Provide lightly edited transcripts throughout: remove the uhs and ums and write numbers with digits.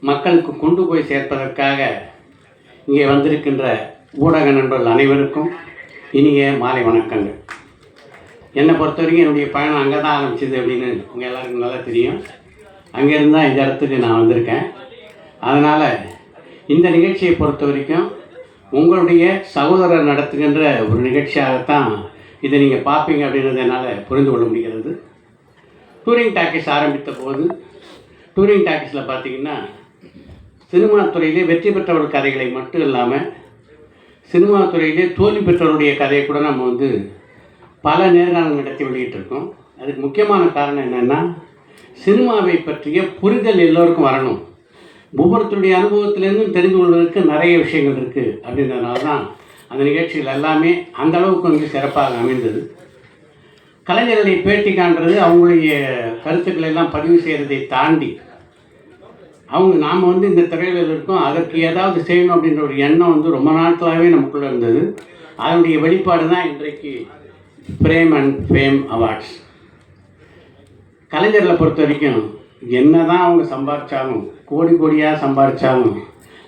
மக்களுக்கு கொண்டு போய் சேர்ப்பதற்காக இங்கே வந்திருக்கின்ற ஊடக நண்பர்கள் அனைவருக்கும் இனிய மாலை வணக்கங்கள். என்னை பொறுத்த வரைக்கும் என்னுடைய பயணம் அங்கே தான் ஆரம்பிச்சிது அப்படின்னு உங்கள் எல்லாருக்கும் நல்லா தெரியும். அங்கேருந்து தான் இந்த இடத்துக்கு நான் வந்திருக்கேன். அதனால் இந்த நிகழ்ச்சியை பொறுத்த வரைக்கும் உங்களுடைய சகோதரர் நடத்துகின்ற ஒரு நிகழ்ச்சியாகத்தான் இதை நீங்கள் பார்ப்பீங்க அப்படின்றத என்னால் புரிந்து கொள்ள முடிகிறது. டூரிங் டாக்கீஸ் ஆரம்பித்த போது டூரிங் டாக்கீஸில் பார்த்திங்கன்னா சினிமா துறையிலே வெற்றி பெற்றவர்கள் கதைகளை மட்டும் இல்லாமல் சினிமா துறையிலே தோல்வி பெற்றவருடைய கதையை கூட நம்ம பல நேர்காணல் நடத்தி வெளியிட்டிருக்கோம். அதுக்கு முக்கியமான காரணம் என்னென்னா, சினிமாவை பற்றிய புரிதல் எல்லோருக்கும் வரணும். ஒவ்வொருத்தருடைய அனுபவத்திலேருந்தும் தெரிந்து கொள்வதற்கு நிறைய விஷயங்கள் இருக்குது. அப்படின்றதுனால தான் அந்த நிகழ்ச்சிகள் எல்லாமே அந்தளவுக்கு சிறப்பாக அமைந்தது. கலைஞர்களை பேட்டி காண்றது, அவங்களுடைய கருத்துக்களை எல்லாம் பதிவு செய்கிறதை தாண்டி நாம் இந்த திரையில் இருக்கோம், அதற்கு ஏதாவது செய்யணும் அப்படின்ற ஒரு எண்ணம் ரொம்ப நாட்களாகவே நமக்குள்ளே இருந்தது. அதனுடைய வெளிப்பாடு தான் இன்றைக்கு ஃப்ரேம் அண்ட் ஃபேம் அவார்ட்ஸ். கலைஞர்களை பொறுத்த வரைக்கும் என்ன தான் அவங்க சம்பாதிச்சாலும், கோடி கோடியாக சம்பாதிச்சாலும்,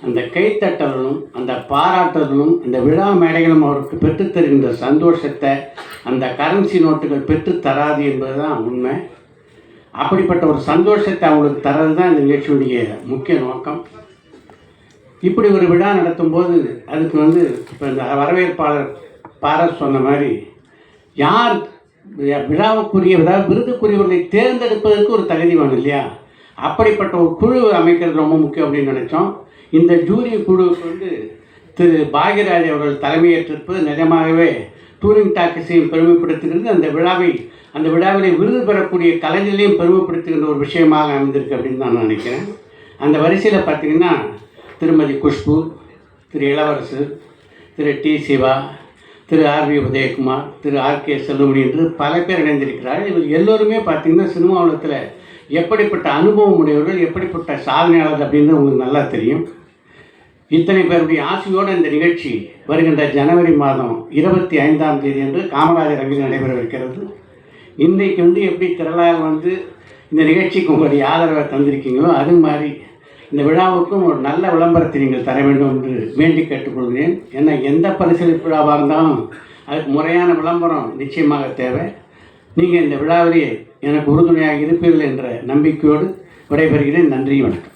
அந்த கைத்தட்டலும் அந்த பாராட்டுதலும் அந்த விழா மேடைகளும் அவருக்கு பெற்றுத்தருகின்ற சந்தோஷத்தை அந்த கரன்சி நோட்டுகள் பெற்றுத்தராது என்பது தான் உண்மை. அப்படிப்பட்ட ஒரு சந்தோஷத்தை அவங்களுக்கு தர்றது தான் இந்த நிகழ்ச்சியுடைய முக்கிய நோக்கம். இப்படி ஒரு விழா நடத்தும்போது அதுக்கு இப்போ இந்த வரவேற்பாளர் பாரத் சொன்ன மாதிரி, யார் விழாவுக்குரிய விருதுக்குரியவர்களை தேர்ந்தெடுப்பதற்கு ஒரு தகுதி வேணும் இல்லையா? அப்படிப்பட்ட ஒரு குழு அமைக்கிறது ரொம்ப முக்கியம் அப்படின்னு நினச்சோம். இந்த ஜூரி குழுவுக்கு திரு பாக்யராஜ் அவர்கள் தலைமையேற்றிருப்பது நிஜமாகவே டூரிங் டாக்கீஸையும் பெருமைப்படுத்துகிறது. அந்த விழாவிலே விருது பெறக்கூடிய கலைஞர்களையும் பெருமைப்படுத்துகின்ற ஒரு விஷயமாக அமைந்திருக்கு அப்படின்னு நான் நினைக்கிறேன். அந்த வரிசையில் பார்த்திங்கன்னா திருமதி குஷ்பு, திரு இளவரசு, திரு டி சிவா, திரு ஆர்வி உதயகுமார், திரு ஆர்கே செல்லுமணி என்று பல பேர் இணைந்திருக்கிறார்கள். இவர் எல்லோருமே பார்த்திங்கன்னா சினிமா உலகத்தில் எப்படிப்பட்ட அனுபவம் உடையவர்கள், எப்படிப்பட்ட சாதனையாளர்கள் அப்படின்னு உங்களுக்கு நல்லா தெரியும். இத்தனை பேருடைய ஆசையோடு இந்த நிகழ்ச்சி வருகின்ற ஜனவரி மாதம் 25ஆம் தேதி என்று காமராஜர் அரங்கில் நடைபெறவிருக்கிறது. இன்றைக்கு எப்படி திரளாக இந்த நிகழ்ச்சிக்கு உங்களுடைய ஆதரவை தந்திருக்கீங்களோ, அது மாதிரி இந்த விழாவுக்கும் ஒரு நல்ல விளம்பரத்தை நீங்கள் தர வேண்டும் என்று வேண்டி கேட்டுக்கொள்கிறேன். ஏன்னா எந்த பரிசளிப்பு விழாவாக இருந்தாலும் அதுக்கு முறையான விளம்பரம் நிச்சயமாக தேவை. நீங்கள் இந்த விழாவிலே எனக்கு உறுதுணையாக இருப்பீர்கள் என்ற நம்பிக்கையோடு விடைபெறுகிறேன். நன்றி, வணக்கம்.